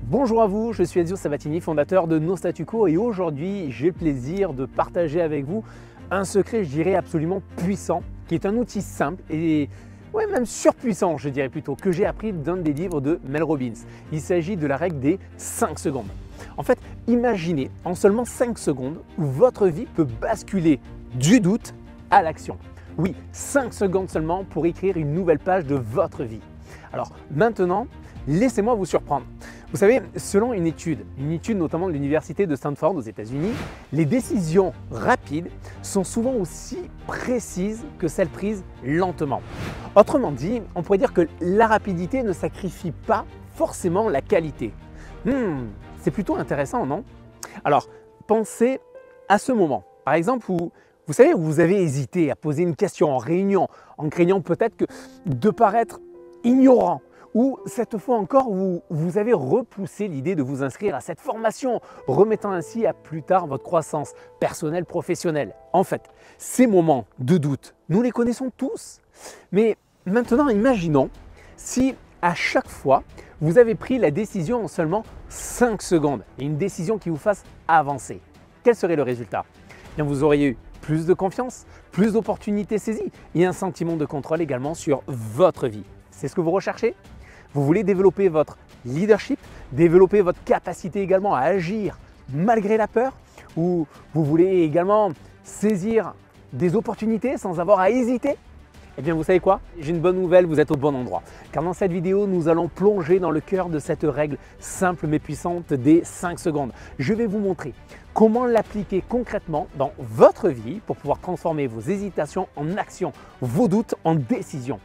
Bonjour à vous, je suis Ezio Sabatini, fondateur de No Statu Quo et aujourd'hui j'ai le plaisir de partager avec vous un secret, je dirais absolument puissant, qui est un outil simple et même surpuissant, je dirais plutôt, que j'ai appris d'un des livres de Mel Robbins. Il s'agit de la règle des 5 secondes. En fait, imaginez en seulement 5 secondes où votre vie peut basculer du doute à l'action. Oui, 5 secondes seulement pour écrire une nouvelle page de votre vie. Alors maintenant, laissez-moi vous surprendre. Vous savez, selon une étude notamment de l'université de Stanford aux États-Unis, les décisions rapides sont souvent aussi précises que celles prises lentement. Autrement dit, on pourrait dire que la rapidité ne sacrifie pas forcément la qualité. C'est plutôt intéressant, non? Alors, pensez à ce moment, par exemple, où vous savez, où vous avez hésité à poser une question en réunion, en craignant peut-être de paraître ignorant. Ou cette fois encore, vous avez repoussé l'idée de vous inscrire à cette formation, remettant ainsi à plus tard votre croissance personnelle, professionnelle. En fait, ces moments de doute, nous les connaissons tous. Mais maintenant, imaginons si à chaque fois, vous avez pris la décision en seulement 5 secondes, et une décision qui vous fasse avancer. Quel serait le résultat? Bien, vous auriez eu plus de confiance, plus d'opportunités saisies et un sentiment de contrôle également sur votre vie. C'est ce que vous recherchez? Vous voulez développer votre leadership, développer votre capacité également à agir malgré la peur, ou vous voulez également saisir des opportunités sans avoir à hésiter? Eh bien, vous savez quoi? J'ai une bonne nouvelle, vous êtes au bon endroit. Car dans cette vidéo, nous allons plonger dans le cœur de cette règle simple mais puissante des 5 secondes. Je vais vous montrer comment l'appliquer concrètement dans votre vie pour pouvoir transformer vos hésitations en action, vos doutes en décision.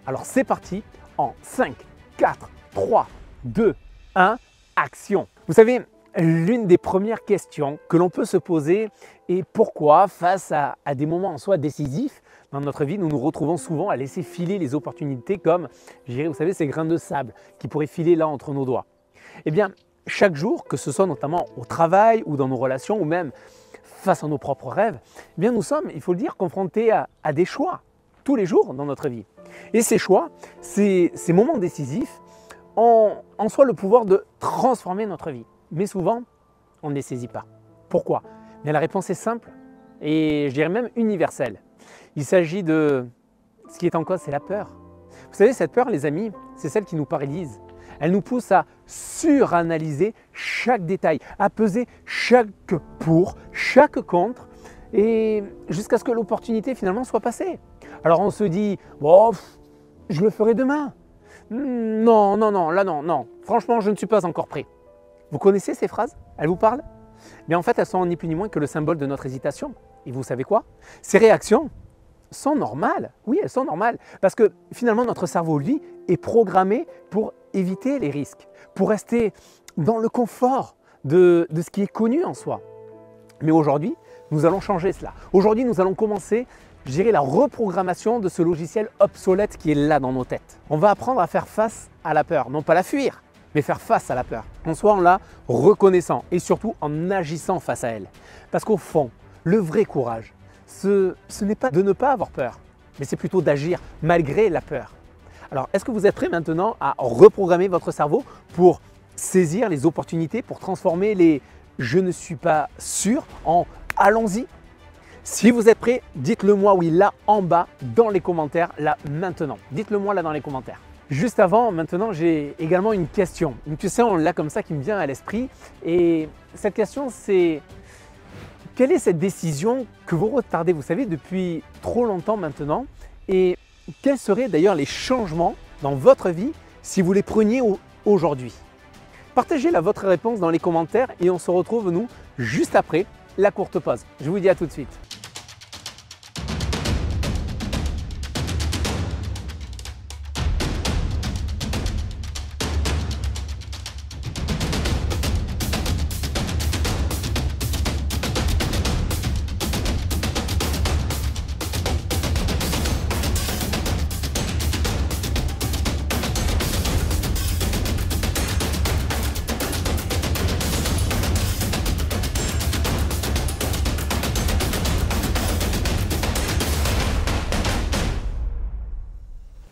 Alors c'est parti en 5, 4, 3, 2, 1, action! Vous savez, l'une des premières questions que l'on peut se poser est pourquoi, face à des moments en soi décisifs dans notre vie, nous nous retrouvons souvent à laisser filer les opportunités comme, je dirais, vous savez, ces grains de sable qui pourraient filer là entre nos doigts. Eh bien, chaque jour, que ce soit notamment au travail ou dans nos relations ou même face à nos propres rêves, eh bien, nous sommes, il faut le dire, confrontés à des choix tous les jours dans notre vie. Et ces choix, ces moments décisifs ont en soi le pouvoir de transformer notre vie. Mais souvent, on ne les saisit pas. Pourquoi? Bien, la réponse est simple et je dirais même universelle. Il s'agit de ce qui est en cause, c'est la peur. Vous savez, cette peur, les amis, c'est celle qui nous paralyse. Elle nous pousse à suranalyser chaque détail, à peser chaque pour, chaque contre, et jusqu'à ce que l'opportunité finalement soit passée. Alors on se dit, bon, je le ferai demain. Non, franchement, je ne suis pas encore prêt. Vous connaissez ces phrases? Elles vous parlent? Mais en fait, elles sont ni plus ni moins que le symbole de notre hésitation. Et vous savez quoi? Ces réactions sont normales. Oui, elles sont normales. Parce que finalement, notre cerveau, lui, est programmé pour éviter les risques, pour rester dans le confort de ce qui est connu en soi. Mais aujourd'hui, nous allons changer cela. Aujourd'hui, nous allons commencer, je dirais, la reprogrammation de ce logiciel obsolète qui est là dans nos têtes. On va apprendre à faire face à la peur, non pas la fuir, mais faire face à la peur. En soi, en la reconnaissant et surtout en agissant face à elle. Parce qu'au fond, le vrai courage, ce n'est pas de ne pas avoir peur, mais c'est plutôt d'agir malgré la peur. Alors, est-ce que vous êtes prêts maintenant à reprogrammer votre cerveau pour saisir les opportunités, pour transformer les « je ne suis pas sûr » en « allons-y ». Si vous êtes prêts, dites-le moi, oui, là en bas, dans les commentaires, là maintenant. Dites-le moi là dans les commentaires. Juste avant, maintenant, j'ai également une question. Une question là comme ça qui me vient à l'esprit. Et cette question, c'est quelle est cette décision que vous retardez, vous savez, depuis trop longtemps maintenant? Et quels seraient d'ailleurs les changements dans votre vie si vous les preniez aujourd'hui? Partagez là votre réponse dans les commentaires et on se retrouve, nous, juste après la courte pause. Je vous dis à tout de suite.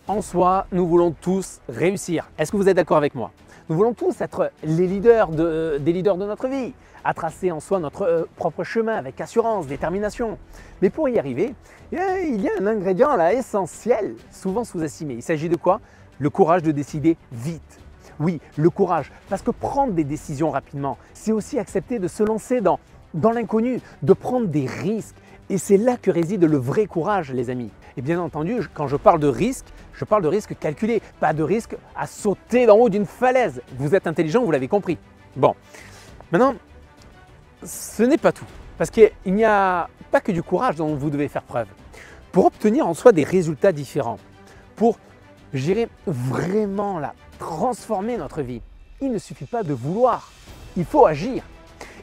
En soi, nous voulons tous réussir. Est-ce que vous êtes d'accord avec moi? Nous voulons tous être les leaders des leaders de notre vie, à tracer en soi notre propre chemin avec assurance, détermination. Mais pour y arriver, il y a un ingrédient là essentiel, souvent sous-estimé. Il s'agit de quoi? Le courage de décider vite. Oui, le courage, parce que prendre des décisions rapidement, c'est aussi accepter de se lancer dans l'inconnu, de prendre des risques. Et c'est là que réside le vrai courage, les amis. Et bien entendu, quand je parle de risque, je parle de risque calculé, pas de risque à sauter d'en haut d'une falaise. Vous êtes intelligent, vous l'avez compris. Bon, maintenant, ce n'est pas tout. Parce qu'il n'y a pas que du courage dont vous devez faire preuve. Pour obtenir en soi des résultats différents, pour, je dirais, vraiment là, transformer notre vie, il ne suffit pas de vouloir, il faut agir.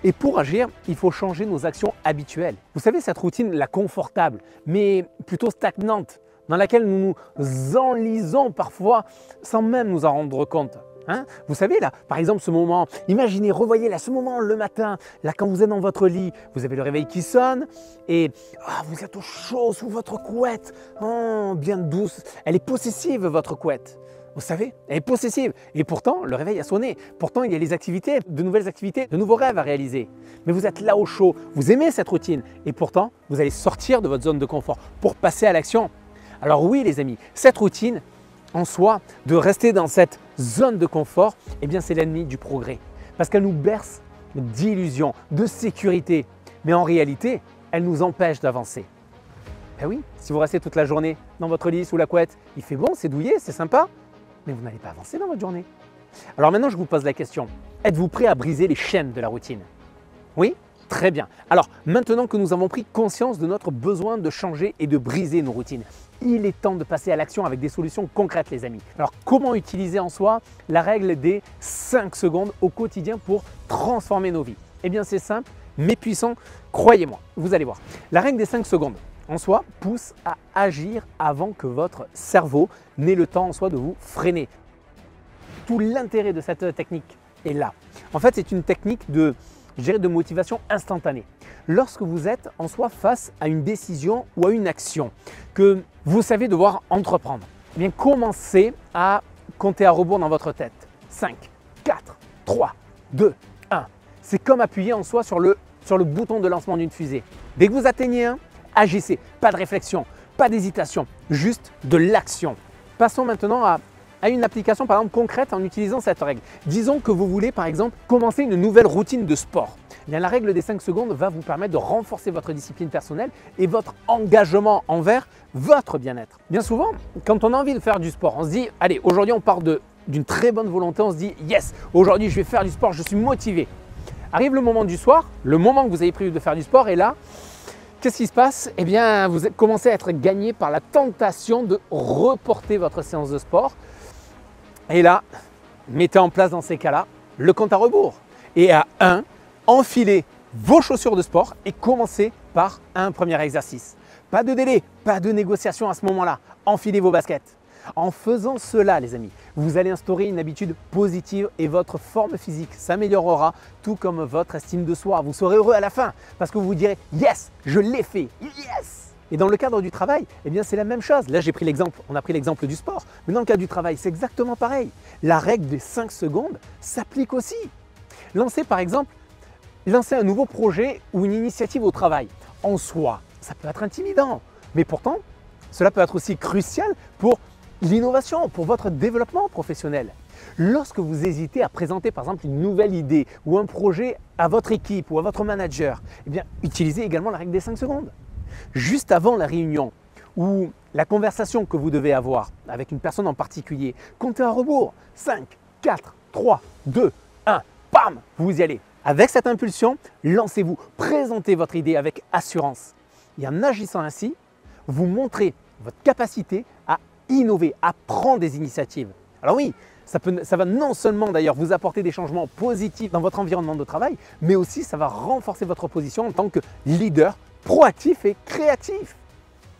Et pour agir, il faut changer nos actions habituelles. Vous savez, cette routine, la confortable, mais plutôt stagnante, dans laquelle nous nous enlisons parfois sans même nous en rendre compte. Vous savez, là, par exemple, ce moment, imaginez, revoyez là, ce moment le matin, là, quand vous êtes dans votre lit, vous avez le réveil qui sonne et vous êtes au chaud sous votre couette, bien douce. Elle est possessive, votre couette. Vous savez, elle est possessive. Et pourtant, le réveil a sonné. Pourtant, il y a les activités, de nouvelles activités, de nouveaux rêves à réaliser. Mais vous êtes là au chaud, vous aimez cette routine. Et pourtant, vous allez sortir de votre zone de confort pour passer à l'action. Alors oui, les amis, cette routine, en soi, de rester dans cette zone de confort, eh bien, c'est l'ennemi du progrès. Parce qu'elle nous berce d'illusions, de sécurité. Mais en réalité, elle nous empêche d'avancer. Ben oui, si vous restez toute la journée dans votre lit, sous la couette, il fait bon, c'est douillet, c'est sympa. Mais vous n'allez pas avancer dans votre journée. Alors maintenant, je vous pose la question. Êtes-vous prêt à briser les chaînes de la routine? Oui? Très bien. Alors maintenant que nous avons pris conscience de notre besoin de changer et de briser nos routines, il est temps de passer à l'action avec des solutions concrètes, les amis. Alors comment utiliser en soi la règle des 5 secondes au quotidien pour transformer nos vies? Eh bien c'est simple, mais puissant, croyez-moi, vous allez voir. La règle des 5 secondes en soi pousse à agir avant que votre cerveau n'ait le temps en soi de vous freiner. Tout l'intérêt de cette technique est là. En fait, c'est une technique de motivation instantanée. Lorsque vous êtes en soi face à une décision ou à une action que vous savez devoir entreprendre, eh bien commencez à compter à rebours dans votre tête. 5, 4, 3, 2, 1. C'est comme appuyer en soi sur le bouton de lancement d'une fusée. Dès que vous atteignez un, agissez, pas de réflexion, pas d'hésitation, juste de l'action. Passons maintenant à une application par exemple concrète en utilisant cette règle. Disons que vous voulez par exemple commencer une nouvelle routine de sport. Eh bien, la règle des 5 secondes va vous permettre de renforcer votre discipline personnelle et votre engagement envers votre bien-être. Bien souvent, quand on a envie de faire du sport, on se dit « Allez, aujourd'hui on part d'une très bonne volonté, on se dit « Yes, aujourd'hui je vais faire du sport, je suis motivé ». Arrive le moment du soir, le moment que vous avez prévu de faire du sport et là, qu'est-ce qui se passe? Eh bien, vous commencez à être gagné par la tentation de reporter votre séance de sport. Et là, mettez en place dans ces cas-là le compte à rebours. Et à 1, enfilez vos chaussures de sport et commencez par un premier exercice. Pas de délai, pas de négociation à ce moment-là. Enfilez vos baskets. En faisant cela, les amis, vous allez instaurer une habitude positive et votre forme physique s'améliorera, tout comme votre estime de soi. Vous serez heureux à la fin parce que vous vous direz « Yes, je l'ai fait, yes !» Et dans le cadre du travail, eh bien c'est la même chose. Là, on a pris l'exemple du sport, mais dans le cadre du travail, c'est exactement pareil. La règle des 5 secondes s'applique aussi. Lancez par exemple, un nouveau projet ou une initiative au travail. En soi, ça peut être intimidant, mais pourtant, cela peut être aussi crucial pour l'innovation, pour votre développement professionnel. Lorsque vous hésitez à présenter par exemple une nouvelle idée ou un projet à votre équipe ou à votre manager, eh bien, utilisez également la règle des 5 secondes. Juste avant la réunion ou la conversation que vous devez avoir avec une personne en particulier, comptez à rebours. 5, 4, 3, 2, 1, bam, vous y allez. Avec cette impulsion, lancez-vous, présentez votre idée avec assurance. Et en agissant ainsi, vous montrez votre capacité à innover, à prendre des initiatives. Alors oui, ça va non seulement d'ailleurs vous apporter des changements positifs dans votre environnement de travail, mais aussi ça va renforcer votre position en tant que leader proactif et créatif.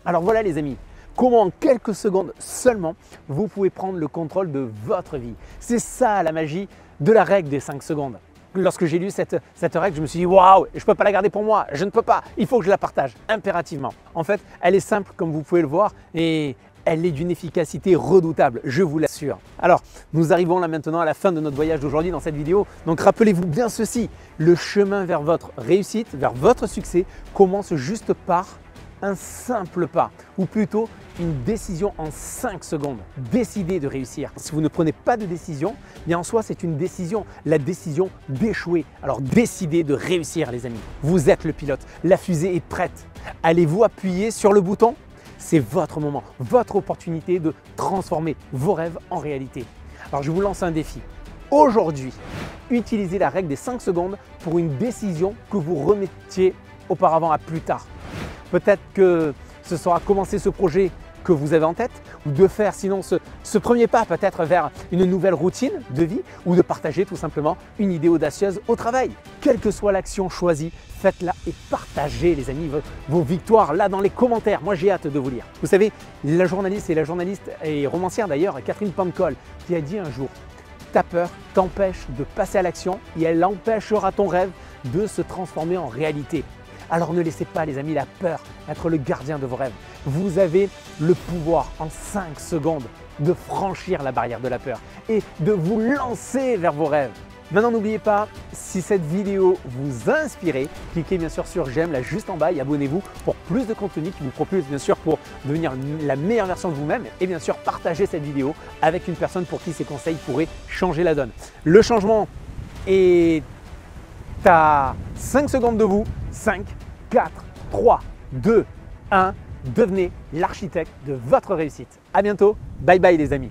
Alors voilà les amis, comment en quelques secondes seulement vous pouvez prendre le contrôle de votre vie. C'est ça la magie de la règle des 5 secondes. Lorsque j'ai lu cette règle, je me suis dit waouh, je ne peux pas la garder pour moi, je ne peux pas, il faut que je la partage impérativement. En fait, elle est simple comme vous pouvez le voir et elle est d'une efficacité redoutable, je vous l'assure. Alors, nous arrivons là maintenant à la fin de notre voyage d'aujourd'hui dans cette vidéo. Donc rappelez-vous bien ceci, le chemin vers votre réussite, vers votre succès commence juste par un simple pas, ou plutôt une décision en 5 secondes. Décidez de réussir. Si vous ne prenez pas de décision, bien en soi c'est une décision, la décision d'échouer. Alors décidez de réussir les amis. Vous êtes le pilote, la fusée est prête. Allez-vous appuyer sur le bouton? C'est votre moment, votre opportunité de transformer vos rêves en réalité. Alors je vous lance un défi. Aujourd'hui, utilisez la règle des 5 secondes pour une décision que vous remettiez auparavant à plus tard. Peut-être que ce sera commencer ce projet que vous avez en tête ou de faire sinon ce premier pas peut-être vers une nouvelle routine de vie ou de partager tout simplement une idée audacieuse au travail. Quelle que soit l'action choisie, faites-la et partagez les amis vos victoires là dans les commentaires. Moi j'ai hâte de vous lire. Vous savez, la journaliste et romancière d'ailleurs, Catherine Pancol, qui a dit un jour « Ta peur t'empêche de passer à l'action et elle empêchera ton rêve de se transformer en réalité. » Alors ne laissez pas les amis la peur être le gardien de vos rêves. Vous avez le pouvoir en 5 secondes de franchir la barrière de la peur et de vous lancer vers vos rêves. Maintenant n'oubliez pas, si cette vidéo vous a inspiré, cliquez bien sûr sur j'aime là juste en bas et abonnez-vous pour plus de contenu qui vous propulse bien sûr pour devenir la meilleure version de vous-même et bien sûr partagez cette vidéo avec une personne pour qui ces conseils pourraient changer la donne. Le changement est à 5 secondes de vous. 5, 4, 3, 2, 1. Devenez l'architecte de votre réussite. À bientôt. Bye bye les amis.